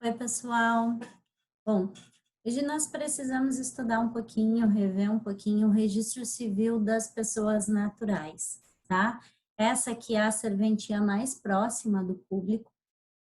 Oi, pessoal. Bom, hoje nós precisamos estudar um pouquinho, rever um pouquinho o registro civil das pessoas naturais, tá? Essa aqui é a serventia mais próxima do público,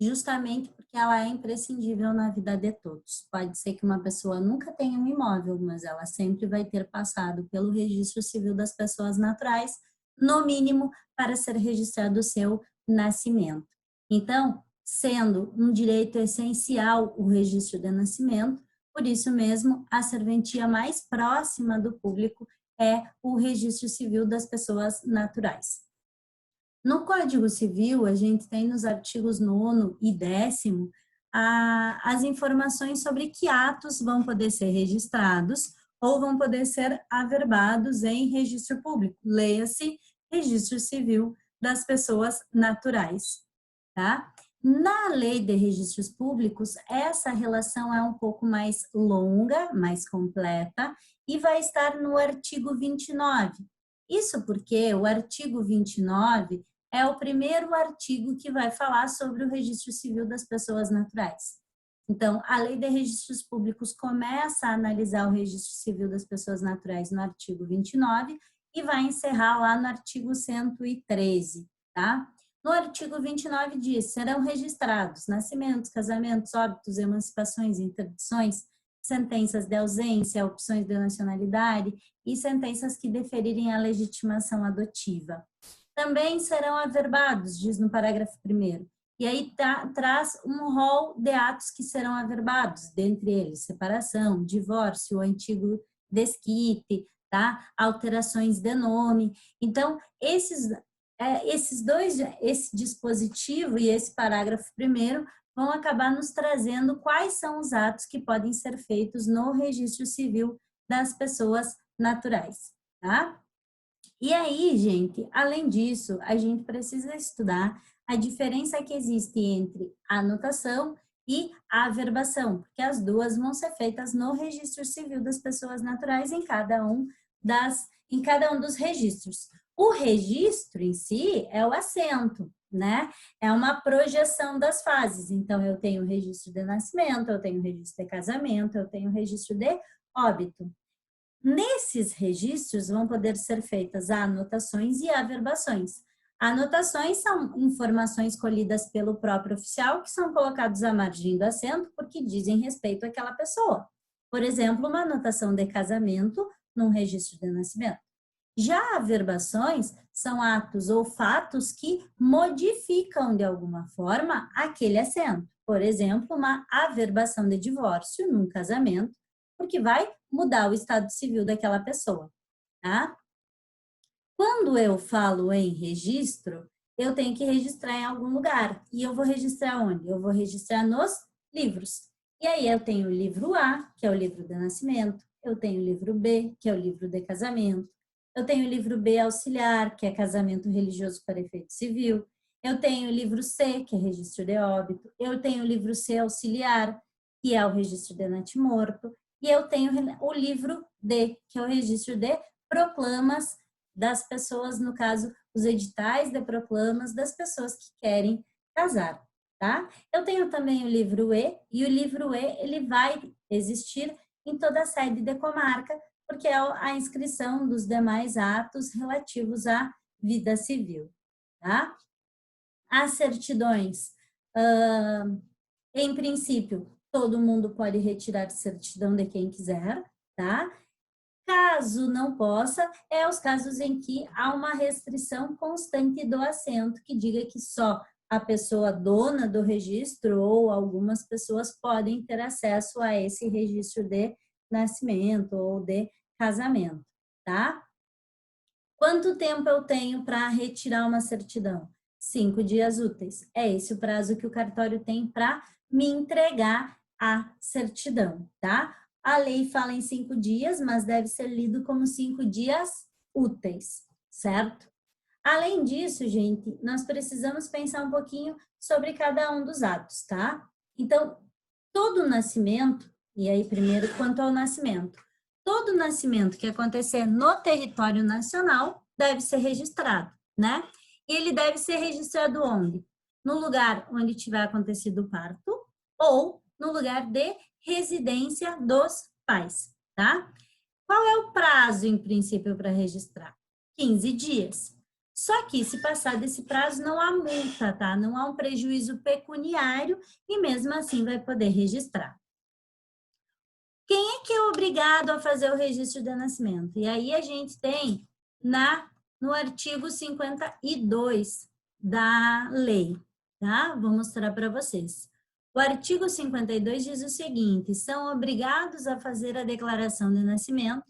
justamente porque ela é imprescindível na vida de todos. Pode ser que uma pessoa nunca tenha um imóvel, mas ela sempre vai ter passado pelo registro civil das pessoas naturais, no mínimo para ser registrado o seu nascimento. Então, sendo um direito essencial o registro de nascimento, por isso mesmo, a serventia mais próxima do público é o registro civil das pessoas naturais. No Código Civil, a gente tem nos artigos 9º e 10º as informações sobre que atos vão poder ser registrados ou vão poder ser averbados em registro público. Leia-se registro civil das pessoas naturais, tá? Na lei de registros públicos, essa relação é um pouco mais longa, mais completa, e vai estar no artigo 29. Isso porque o artigo 29 é o primeiro artigo que vai falar sobre o registro civil das pessoas naturais. Então, a lei de registros públicos começa a analisar o registro civil das pessoas naturais no artigo 29 e vai encerrar lá no artigo 113, tá? No artigo 29 diz, serão registrados nascimentos, casamentos, óbitos, emancipações, interdições, sentenças de ausência, opções de nacionalidade e sentenças que deferirem a legitimação adotiva. Também serão averbados, diz no parágrafo 1º. E aí traz um rol de atos que serão averbados, dentre eles separação, divórcio, o antigo desquite, tá? Alterações de nome. Então, esse dispositivo e esse parágrafo 1º vão acabar nos trazendo quais são os atos que podem ser feitos no registro civil das pessoas naturais, tá? E aí, gente, além disso, a gente precisa estudar a diferença que existe entre a anotação e a averbação, porque as duas vão ser feitas no registro civil das pessoas naturais em cada um dos registros. O registro em si é o assento, né? É uma projeção das fases. Então, eu tenho o registro de nascimento, eu tenho o registro de casamento, eu tenho o registro de óbito. Nesses registros vão poder ser feitas anotações e averbações. Anotações são informações colhidas pelo próprio oficial que são colocados à margem do assento porque dizem respeito àquela pessoa. Por exemplo, uma anotação de casamento num registro de nascimento. Já averbações são atos ou fatos que modificam de alguma forma aquele assento. Por exemplo, uma averbação de divórcio num casamento, porque vai mudar o estado civil daquela pessoa, tá? Quando eu falo em registro, eu tenho que registrar em algum lugar. E eu vou registrar onde? Eu vou registrar nos livros. E aí eu tenho o livro A, que é o livro de nascimento, eu tenho o livro B, que é o livro de casamento, eu tenho o livro B auxiliar, que é casamento religioso para efeito civil, eu tenho o livro C, que é registro de óbito, eu tenho o livro C auxiliar, que é o registro de natimorto, e eu tenho o livro D, que é o registro de proclamas das pessoas, no caso, os editais de proclamas das pessoas que querem casar, tá? Eu tenho também o livro E, e o livro E, ele vai existir em toda a sede de comarca, porque é a inscrição dos demais atos relativos à vida civil, tá? As certidões, em princípio, todo mundo pode retirar certidão de quem quiser, tá? Caso não possa, é os casos em que há uma restrição constante do assento, que diga que só a pessoa dona do registro ou algumas pessoas podem ter acesso a esse registro de nascimento ou de casamento, tá? Quanto tempo eu tenho para retirar uma certidão? 5 dias úteis. É esse o prazo que o cartório tem para me entregar a certidão, tá? A lei fala em 5 dias, mas deve ser lido como 5 dias úteis, certo? Além disso, gente, nós precisamos pensar um pouquinho sobre cada um dos atos, tá? Então, todo nascimento, e aí primeiro quanto ao nascimento, todo nascimento que acontecer no território nacional deve ser registrado, né? E ele deve ser registrado onde? No lugar onde tiver acontecido o parto ou no lugar de residência dos pais, tá? Qual é o prazo, em princípio, para registrar? 15 dias. Só que, se passar desse prazo, não há multa, tá? Não há um prejuízo pecuniário e, mesmo assim, vai poder registrar. Quem é que é obrigado a fazer o registro de nascimento? E aí a gente tem no artigo 52 da lei, tá? Vou mostrar para vocês. O artigo 52 diz o seguinte: são obrigados a fazer a declaração de nascimento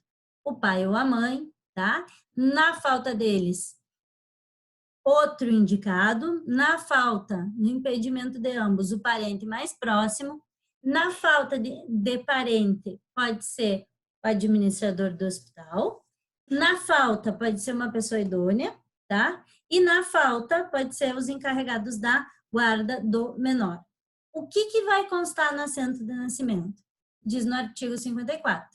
o pai ou a mãe, tá? Na falta deles, outro indicado. Na falta, no impedimento de ambos, o parente mais próximo. Na falta de parente, pode ser o administrador do hospital. Na falta, pode ser uma pessoa idônea, tá? E na falta, pode ser os encarregados da guarda do menor. O que vai constar no assento de nascimento? Diz no artigo 54.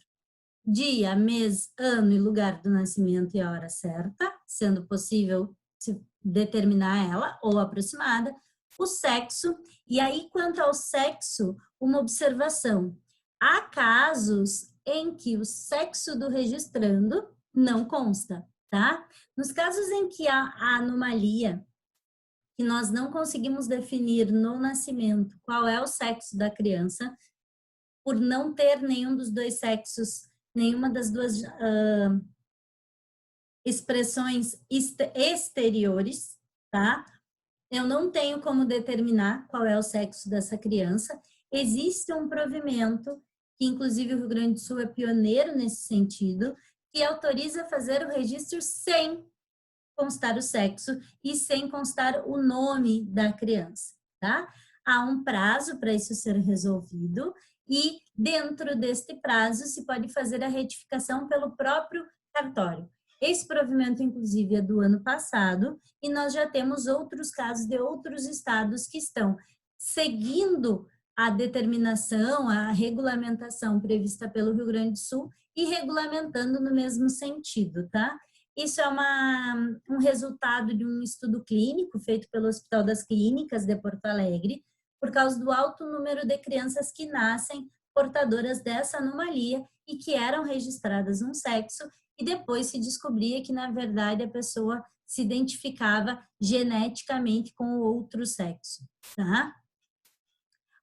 Dia, mês, ano e lugar do nascimento e a hora certa, sendo possível se determinar ela ou aproximada, o sexo, e aí quanto ao sexo, uma observação. Há casos em que o sexo do registrando não consta, tá? Nos casos em que há a anomalia, que nós não conseguimos definir no nascimento qual é o sexo da criança, por não ter nenhum dos dois sexos, nenhuma das duas expressões exteriores, tá? Eu não tenho como determinar qual é o sexo dessa criança. Existe um provimento, que inclusive o Rio Grande do Sul é pioneiro nesse sentido, que autoriza fazer o registro sem constar o sexo e sem constar o nome da criança, tá? Há um prazo para isso ser resolvido e dentro deste prazo se pode fazer a retificação pelo próprio cartório. Esse provimento, inclusive, é do ano passado e nós já temos outros casos de outros estados que estão seguindo a determinação, a regulamentação prevista pelo Rio Grande do Sul e regulamentando no mesmo sentido, tá? Isso é um resultado de um estudo clínico feito pelo Hospital das Clínicas de Porto Alegre, por causa do alto número de crianças que nascem portadoras dessa anomalia e que eram registradas num sexo e depois se descobria que, na verdade, a pessoa se identificava geneticamente com o outro sexo, tá?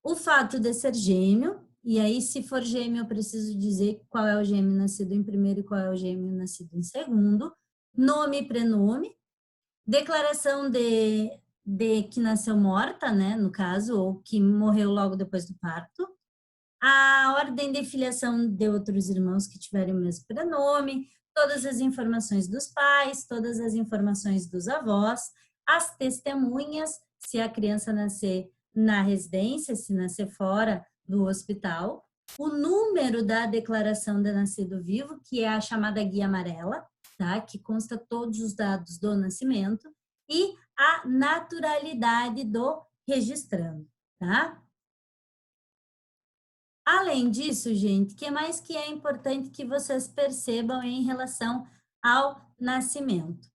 O fato de ser gêmeo, e aí se for gêmeo eu preciso dizer qual é o gêmeo nascido em primeiro e qual é o gêmeo nascido em segundo, nome e prenome, declaração de que nasceu morta, né, no caso, ou que morreu logo depois do parto, a ordem de filiação de outros irmãos que tiverem o mesmo prenome, todas as informações dos pais, todas as informações dos avós, as testemunhas, se a criança nascer na residência, se nascer fora do hospital, o número da declaração de nascido vivo, que é a chamada guia amarela, tá? Que consta todos os dados do nascimento, e a naturalidade do registrando, tá? Além disso, gente, o que mais que é importante que vocês percebam em relação ao nascimento?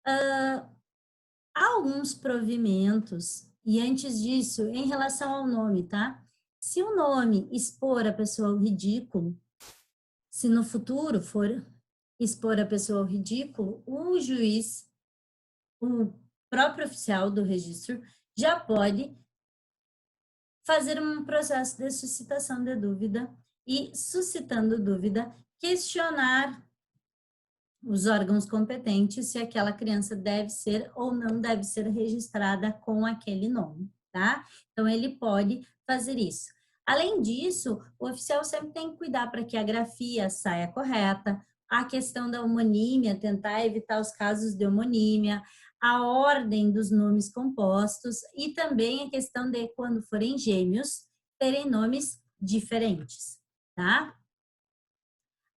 Há alguns provimentos, e antes disso, em relação ao nome, tá? Se o nome expor a pessoa ao ridículo, se no futuro for expor a pessoa ao ridículo, o juiz, o próprio oficial do registro, já pode fazer um processo de suscitação de dúvida e, suscitando dúvida, questionar os órgãos competentes se aquela criança deve ser ou não deve ser registrada com aquele nome, tá? Então, ele pode fazer isso. Além disso, o oficial sempre tem que cuidar para que a grafia saia correta, a questão da homonímia, tentar evitar os casos de homonímia, a ordem dos nomes compostos e também a questão de, quando forem gêmeos, terem nomes diferentes, tá?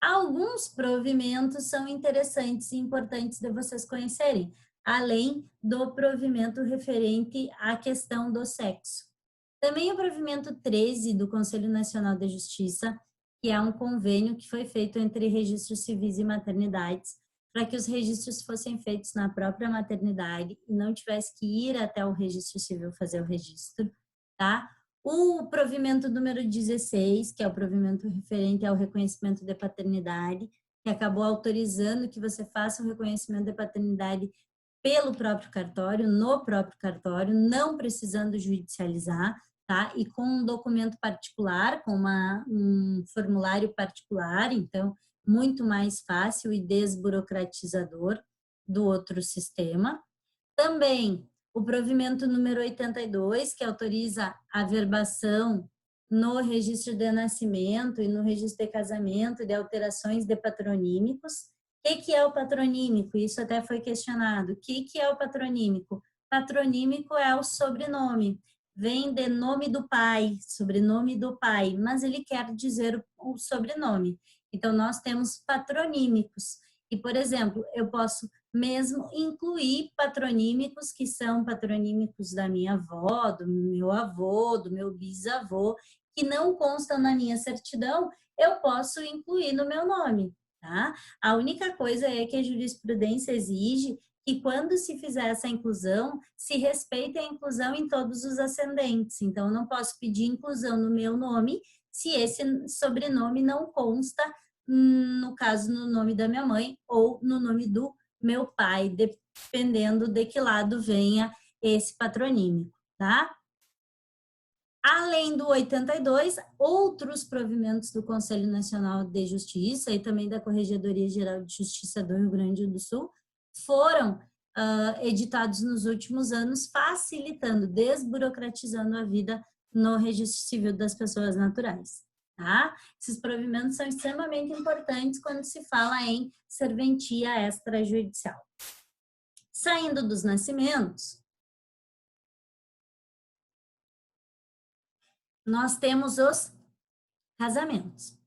Alguns provimentos são interessantes e importantes de vocês conhecerem, além do provimento referente à questão do sexo. Também o provimento 13 do Conselho Nacional de Justiça, que é um convênio que foi feito entre registros civis e maternidades, para que os registros fossem feitos na própria maternidade e não tivesse que ir até o registro civil fazer o registro, tá? O provimento número 16, que é o provimento referente ao reconhecimento de paternidade, que acabou autorizando que você faça o reconhecimento de paternidade pelo próprio cartório, no próprio cartório, não precisando judicializar, tá? E com um documento particular, com um formulário particular, então, muito mais fácil e desburocratizador do outro sistema. Também o provimento número 82, que autoriza a verbação no registro de nascimento e no registro de casamento de alterações de patronímicos. O que é o patronímico? Isso até foi questionado. O que é o patronímico? Patronímico é o sobrenome. Vem de nome do pai, sobrenome do pai, mas ele quer dizer o sobrenome. Então, nós temos patronímicos. E, por exemplo, eu posso mesmo incluir patronímicos que são patronímicos da minha avó, do meu avô, do meu bisavô, que não constam na minha certidão, eu posso incluir no meu nome, tá? A única coisa é que a jurisprudência exige que quando se fizer essa inclusão, se respeite a inclusão em todos os ascendentes. Então, eu não posso pedir inclusão no meu nome se esse sobrenome não consta, no caso, no nome da minha mãe ou no nome do meu pai, dependendo de que lado venha esse patronímico, tá? Além do 82, outros provimentos do Conselho Nacional de Justiça e também da Corregedoria Geral de Justiça do Rio Grande do Sul foram editados nos últimos anos, facilitando, desburocratizando a vida no registro civil das pessoas naturais. Tá? Esses provimentos são extremamente importantes quando se fala em serventia extrajudicial. Saindo dos nascimentos, nós temos os casamentos.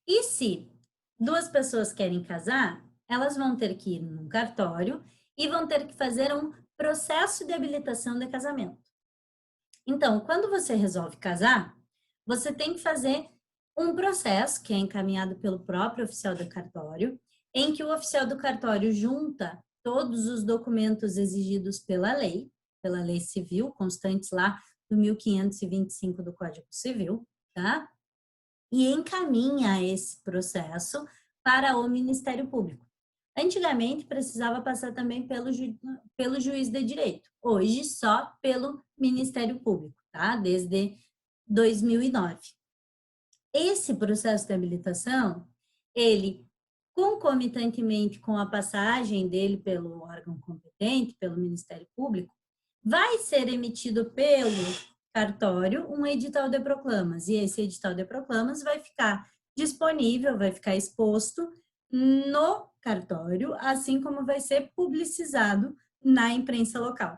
E se duas pessoas querem casar, elas vão ter que ir num cartório e vão ter que fazer um processo de habilitação de casamento. Então, quando você resolve casar, você tem que fazer um processo que é encaminhado pelo próprio oficial do cartório, em que o oficial do cartório junta todos os documentos exigidos pela lei civil, constantes lá do 1525 do Código Civil, tá? E encaminha esse processo para o Ministério Público. Antigamente, precisava passar também pelo juiz de direito. Hoje, só pelo Ministério Público, tá? Desde 2009. Esse processo de habilitação, ele, concomitantemente com a passagem dele pelo órgão competente, pelo Ministério Público, vai ser emitido pelo cartório um edital de proclamas. E esse edital de proclamas vai ficar disponível, vai ficar exposto no cartório, assim como vai ser publicizado na imprensa local.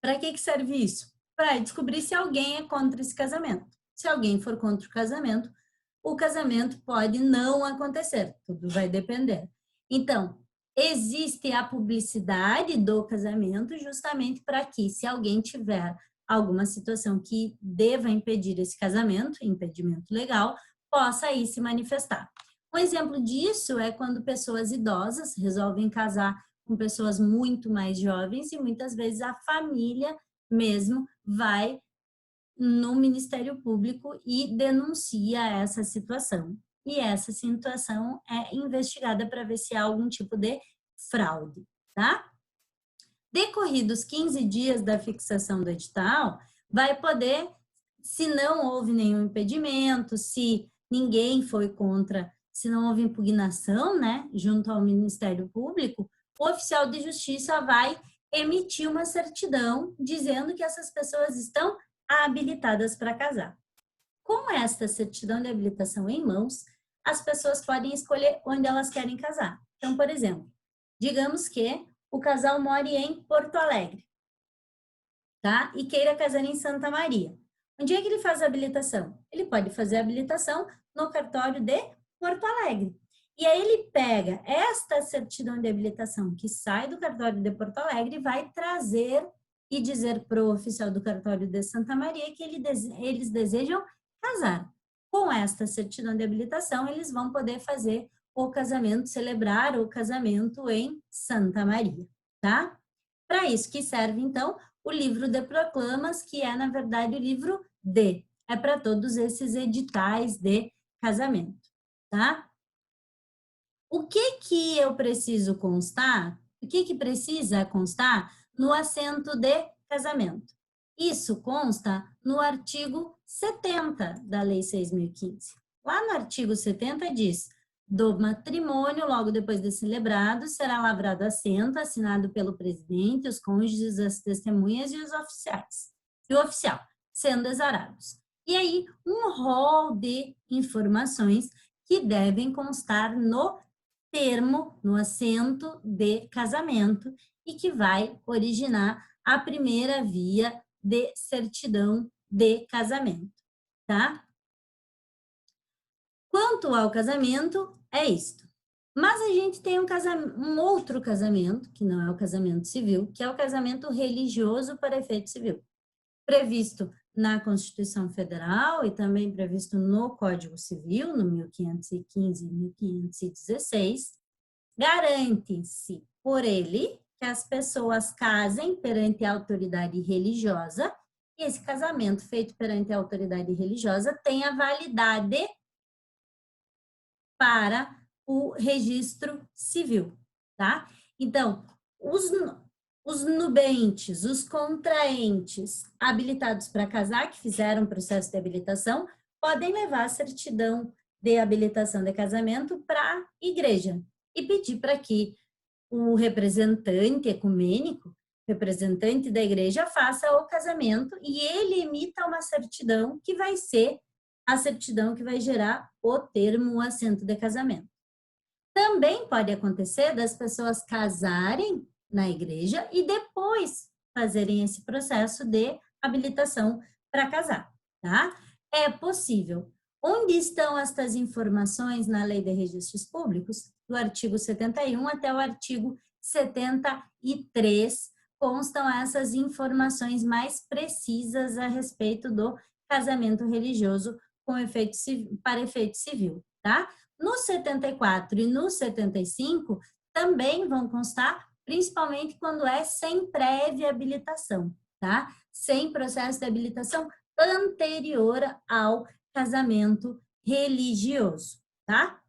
Para que serve isso? Para descobrir se alguém é contra esse casamento. Se alguém for contra o casamento pode não acontecer, tudo vai depender. Então, existe a publicidade do casamento justamente para que, se alguém tiver alguma situação que deva impedir esse casamento, impedimento legal, possa aí se manifestar. Um exemplo disso é quando pessoas idosas resolvem casar com pessoas muito mais jovens e muitas vezes a família mesmo vai no Ministério Público e denuncia essa situação. E essa situação é investigada para ver se há algum tipo de fraude, tá? Decorridos 15 dias da fixação do edital, vai poder, se não houve nenhum impedimento, se ninguém foi contra, se não houve impugnação, né, junto ao Ministério Público, o oficial de justiça vai emitir uma certidão dizendo que essas pessoas estão habilitadas para casar. Com esta certidão de habilitação em mãos, as pessoas podem escolher onde elas querem casar. Então, por exemplo, digamos que o casal mora em Porto Alegre, tá? E queira casar em Santa Maria. Onde é que ele faz a habilitação? Ele pode fazer a habilitação no cartório de Porto Alegre. E aí ele pega esta certidão de habilitação que sai do cartório de Porto Alegre e vai trazer e dizer para o oficial do cartório de Santa Maria que eles desejam casar. Com esta certidão de habilitação, eles vão poder fazer o casamento, celebrar o casamento em Santa Maria, tá? Para isso que serve, então, o livro de proclamas, que é, na verdade, o livro D. É para todos esses editais de casamento, tá? O que eu preciso constar? O que precisa constar no assento de casamento? Isso consta no artigo 70 da Lei 6.015. Lá no artigo 70 diz: do matrimônio, logo depois de celebrado, será lavrado assento, assinado pelo presidente, os cônjuges, as testemunhas e os oficiais. E o oficial, sendo exarados. E aí, um rol de informações que devem constar no termo, no assento de casamento, e que vai originar a primeira via de certidão de casamento, tá? Quanto ao casamento, é isto. Mas a gente tem um outro casamento, que não é o casamento civil, que é o casamento religioso para efeito civil, previsto na Constituição Federal e também previsto no Código Civil, no 1515 e 1516, garante-se por ele que as pessoas casem perante a autoridade religiosa e esse casamento feito perante a autoridade religiosa tenha validade para o registro civil, tá? Então, os nubentes, os contraentes habilitados para casar, que fizeram o processo de habilitação, podem levar a certidão de habilitação de casamento para a igreja e pedir para que o representante ecumênico, representante da igreja, faça o casamento e ele emita uma certidão que vai ser a certidão que vai gerar o termo, o assento de casamento. Também pode acontecer das pessoas casarem na igreja e depois fazerem esse processo de habilitação para casar, tá? É possível. Onde estão estas informações na Lei de Registros Públicos? Do artigo 71 até o artigo 73, constam essas informações mais precisas a respeito do casamento religioso com efeito civil, para efeito civil, tá? No 74 e no 75 também vão constar, principalmente quando é sem prévia habilitação, tá? Sem processo de habilitação anterior ao casamento religioso, tá?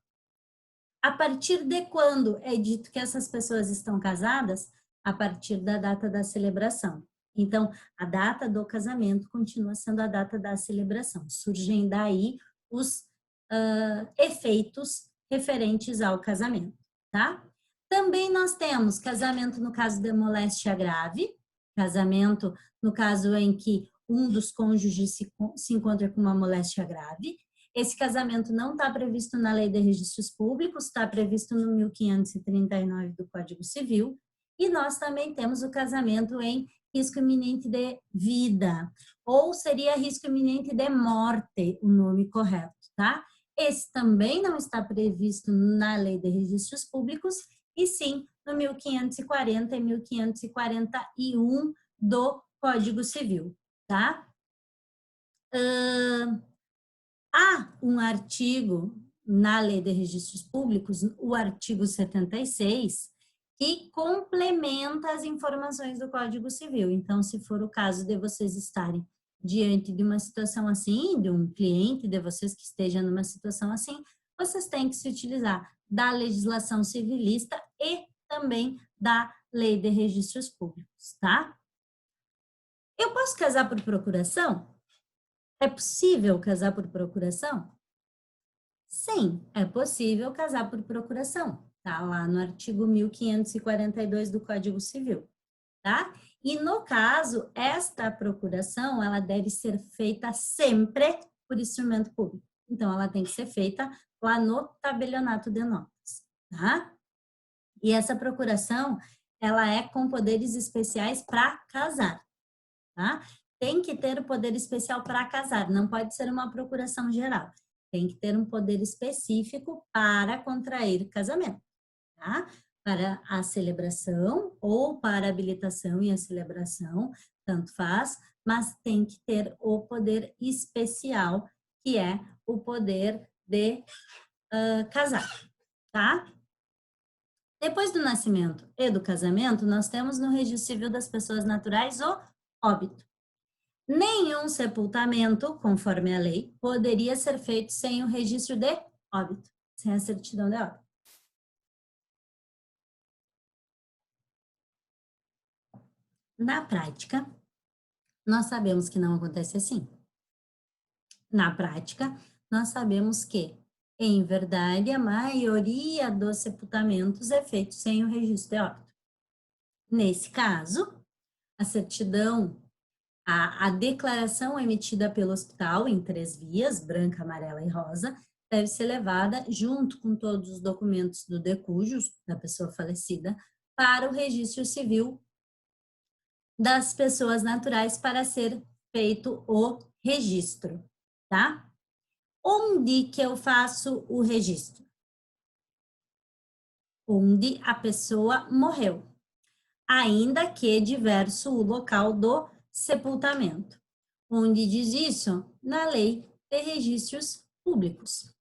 A partir de quando é dito que essas pessoas estão casadas? A partir da data da celebração. Então, a data do casamento continua sendo a data da celebração. Surgem daí os efeitos referentes ao casamento, tá? Também nós temos casamento no caso de moléstia grave, casamento no caso em que um dos cônjuges se encontra com uma moléstia grave. Esse casamento não está previsto na Lei de Registros Públicos, está previsto no 1539 do Código Civil. E nós também temos o casamento em risco iminente de vida, ou seria risco iminente de morte, o nome correto, tá? Esse também não está previsto na Lei de Registros Públicos, e sim no 1540 e 1541 do Código Civil, tá? Há um artigo na Lei de Registros Públicos, o artigo 76, que complementa as informações do Código Civil. Então, se for o caso de vocês estarem diante de uma situação assim, de um cliente de vocês que esteja numa situação assim, vocês têm que se utilizar da legislação civilista e também da Lei de Registros Públicos, tá? Eu posso casar por procuração? É possível casar por procuração? Sim, é possível casar por procuração. Tá lá no artigo 1542 do Código Civil, tá? E no caso, esta procuração, ela deve ser feita sempre por instrumento público. Então, ela tem que ser feita lá no tabelionato de notas, tá? E essa procuração, ela é com poderes especiais para casar, tá? Tem que ter o poder especial para casar, não pode ser uma procuração geral. Tem que ter um poder específico para contrair casamento, tá? Para a celebração ou para a habilitação e a celebração, tanto faz, mas tem que ter o poder especial, que é o poder de casar, tá? Depois do nascimento e do casamento, nós temos no Registro Civil das Pessoas Naturais o óbito. Nenhum sepultamento, conforme a lei, poderia ser feito sem o registro de óbito, sem a certidão de óbito. Na prática, nós sabemos que não acontece assim. Na prática, nós sabemos que, em verdade, a maioria dos sepultamentos é feito sem o registro de óbito. Nesse caso, a certidão, a declaração emitida pelo hospital em 3 vias, branca, amarela e rosa, deve ser levada junto com todos os documentos do decújo, da pessoa falecida, para o registro civil das pessoas naturais para ser feito o registro, tá? Onde que eu faço o registro? Onde a pessoa morreu, ainda que diverso o local do sepultamento. Onde diz isso? Na Lei de Registros Públicos.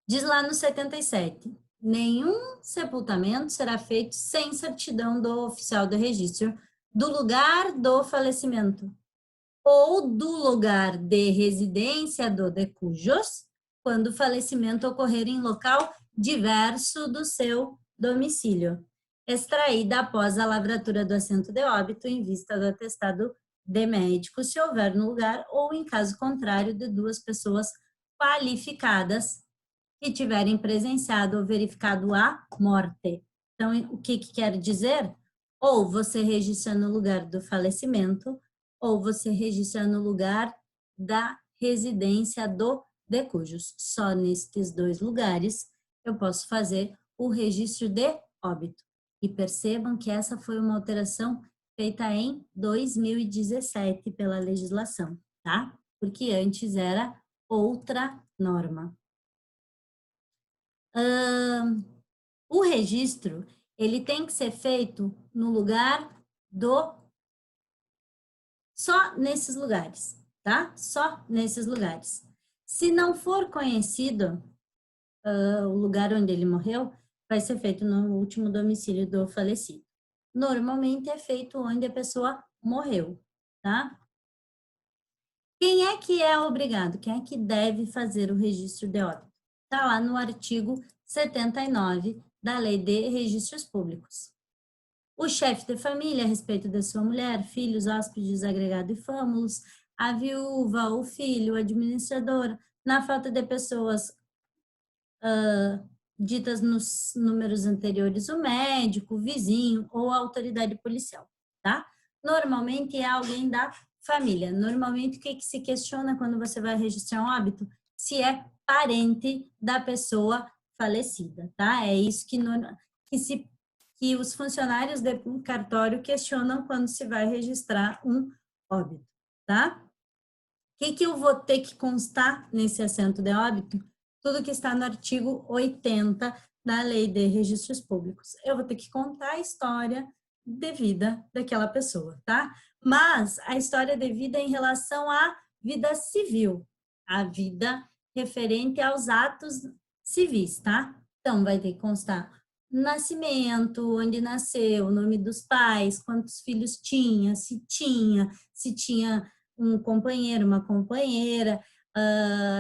Diz lá no 77, nenhum sepultamento será feito sem certidão do oficial de registro do lugar do falecimento ou do lugar de residência do decujos, quando o falecimento ocorrer em local diverso do seu domicílio, extraída após a lavratura do assento de óbito em vista do atestado de médico, se houver no lugar, ou em caso contrário, de 2 pessoas qualificadas que tiverem presenciado ou verificado a morte. Então, o que quer dizer? Ou você registra no lugar do falecimento, ou você registra no lugar da residência do decujus. Só nestes 2 lugares eu posso fazer o registro de óbito. E percebam que essa foi uma alteração feita em 2017 pela legislação, tá? Porque antes era outra norma. O registro, ele tem que ser feito no lugar do... Só nesses lugares, tá? Só nesses lugares. Se não for conhecido o lugar onde ele morreu, vai ser feito no último domicílio do falecido. Normalmente é feito onde a pessoa morreu, tá? Quem é que é obrigado? Quem é que deve fazer o registro de óbito? Está lá no artigo 79 da Lei de Registros Públicos. O chefe de família, a respeito da sua mulher, filhos, hóspedes, agregado e fâmulos, a viúva, o filho, o administrador, na falta de pessoas ditas nos números anteriores, o médico, o vizinho ou a autoridade policial, tá? Normalmente é alguém da família. Normalmente, o que se questiona quando você vai registrar um óbito? Se é parente da pessoa falecida, tá? É isso que os funcionários do cartório questionam quando se vai registrar um óbito, tá? O que eu vou ter que constar nesse assento de óbito? Tudo que está no artigo 80 da Lei de Registros Públicos. Eu vou ter que contar a história de vida daquela pessoa, tá? Mas a história de vida em relação à vida civil, a vida referente aos atos civis, tá? Então, vai ter que constar nascimento, onde nasceu, o nome dos pais, quantos filhos se tinha um companheiro, uma companheira,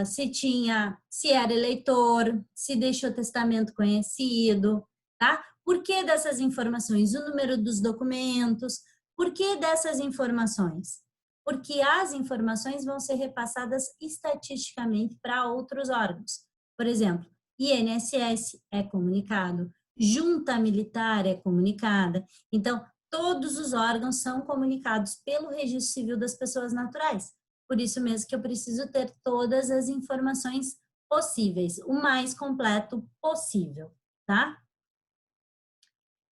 se era eleitor, se deixou testamento conhecido, tá? Por que dessas informações? O número dos documentos. Por que dessas informações? Porque as informações vão ser repassadas estatisticamente para outros órgãos. Por exemplo, INSS é comunicado, Junta Militar é comunicada. Então, todos os órgãos são comunicados pelo Registro Civil das Pessoas Naturais. Por isso mesmo que eu preciso ter todas as informações possíveis, o mais completo possível, tá?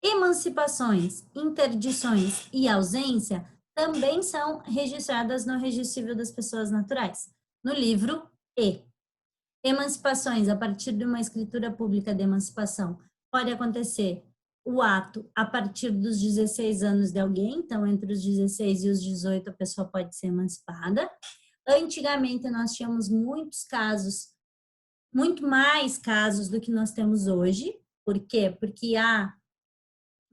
Emancipações, interdições e ausência também são registradas no Registro Civil das Pessoas Naturais, no livro E. Emancipações, a partir de uma escritura pública de emancipação, pode acontecer o ato a partir dos 16 anos de alguém, então entre os 16 e os 18 a pessoa pode ser emancipada. Antigamente nós tínhamos muitos casos, muito mais casos do que nós temos hoje. Por quê? Porque há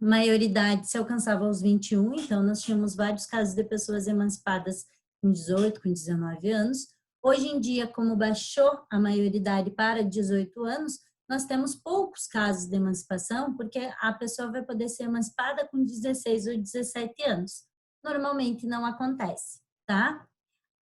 maioridade se alcançava aos 21, então nós tínhamos vários casos de pessoas emancipadas com 18, com 19 anos. Hoje em dia, como baixou a maioridade para 18 anos, nós temos poucos casos de emancipação, porque a pessoa vai poder ser emancipada com 16 ou 17 anos. Normalmente não acontece, tá?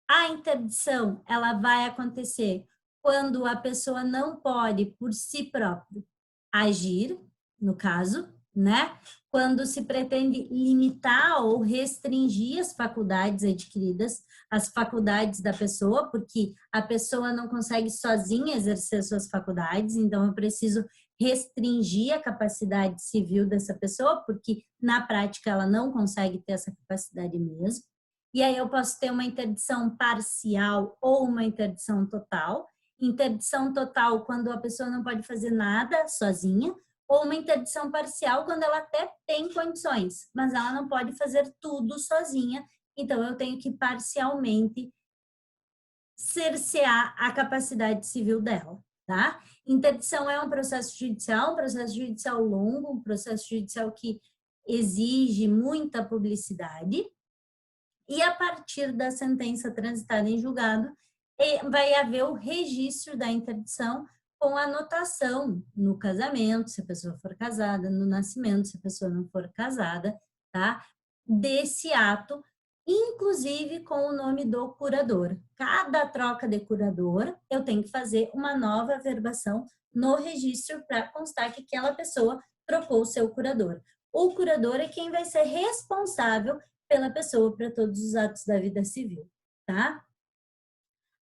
A interdição, ela vai acontecer quando a pessoa não pode, por si próprio, agir, no caso, né? Quando se pretende limitar ou restringir as faculdades adquiridas, as faculdades da pessoa, porque a pessoa não consegue sozinha exercer suas faculdades, então eu preciso restringir a capacidade civil dessa pessoa, porque na prática ela não consegue ter essa capacidade mesmo. E aí eu posso ter uma interdição parcial ou uma interdição total. Interdição total quando a pessoa não pode fazer nada sozinha, ou uma interdição parcial quando ela até tem condições, mas ela não pode fazer tudo sozinha, então eu tenho que parcialmente cercear a capacidade civil dela, tá? Interdição é um processo judicial longo, um processo judicial que exige muita publicidade, e a partir da sentença transitada em julgado, vai haver o registro da interdição com anotação no casamento, se a pessoa for casada, no nascimento, se a pessoa não for casada, tá? Desse ato, inclusive com o nome do curador. Cada troca de curador, eu tenho que fazer uma nova averbação no registro para constar que aquela pessoa trocou o seu curador. O curador é quem vai ser responsável pela pessoa para todos os atos da vida civil, tá?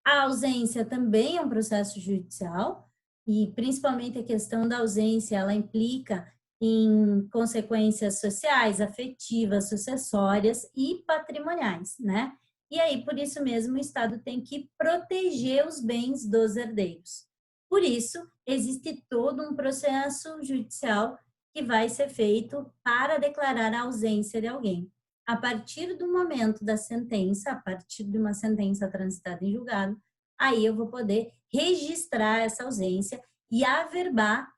A ausência também é um processo judicial e principalmente a questão da ausência, ela implica em consequências sociais, afetivas, sucessórias e patrimoniais, né? E aí, por isso mesmo, o Estado tem que proteger os bens dos herdeiros. Por isso, existe todo um processo judicial que vai ser feito para declarar a ausência de alguém. A partir do momento da sentença, a partir de uma sentença transitada em julgado, aí eu vou poder registrar essa ausência e averbar,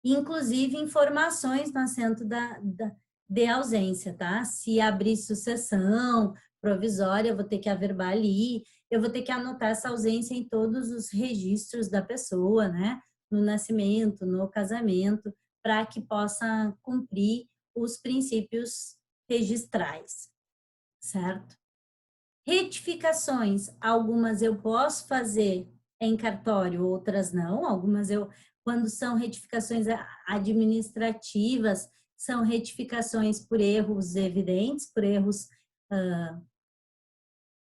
inclusive, informações no assento de ausência, tá? Se abrir sucessão provisória, eu vou ter que averbar ali, eu vou ter que anotar essa ausência em todos os registros da pessoa, né? No nascimento, no casamento, para que possa cumprir os princípios registrais, certo? Retificações, algumas eu posso fazer em cartório, outras não. Algumas quando são retificações administrativas, são retificações por erros evidentes, por erros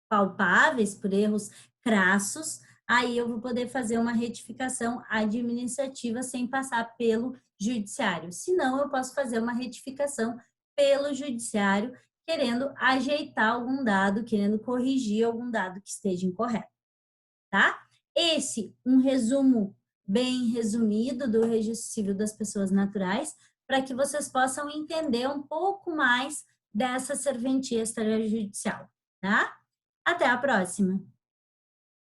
palpáveis, por erros crassos. Aí eu vou poder fazer uma retificação administrativa sem passar pelo judiciário. Se não, eu posso fazer uma retificação pelo judiciário, querendo ajeitar algum dado, querendo corrigir algum dado que esteja incorreto, tá? Esse, um resumo bem resumido do Registro Civil das Pessoas Naturais, para que vocês possam entender um pouco mais dessa serventia extrajudicial, tá? Até a próxima!